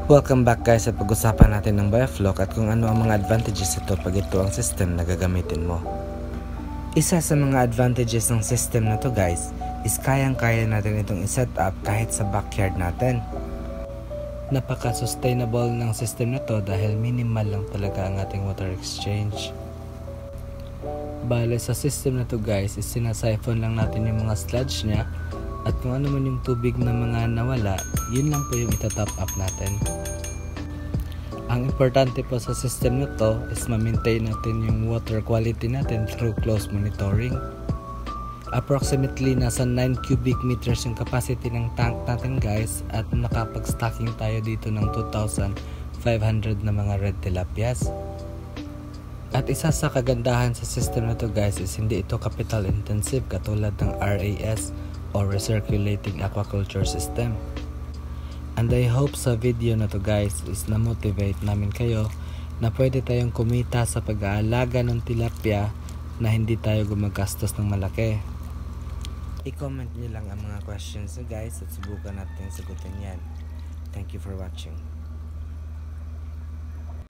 Welcome back guys, at pag-usapan natin ng Biofloc at kung ano ang mga advantages ito pag ito ang system na gagamitin mo. Isa sa mga advantages ng system na to guys is kayang-kaya natin itong i-set up kahit sa backyard natin. Napaka-sustainable ng system na to dahil minimal lang talaga ang ating water exchange. Bale sa system na to guys is sinasiphon lang natin yung mga sludge niya. At kung ano man yung tubig na mga nawala, yun lang po yung itatop up natin. Ang importante po sa system na to is ma-maintain natin yung water quality natin through close monitoring. Approximately nasa 9 cubic meters yung capacity ng tank natin guys, at nakapag-stocking tayo dito ng 2,500 na mga red tilapias. At isa sa kagandahan sa system na to guys is hindi ito capital intensive katulad ng RAS or recirculating aquaculture system. And I hope sa video na to guys is na-motivate namin kayo na pwede tayong kumita sa pag-aalaga ng tilapia na hindi tayo gumagastos ng malaki. I-comment nyo lang ang mga questions nyo guys at subukan natin sagutin yan. Thank you for watching.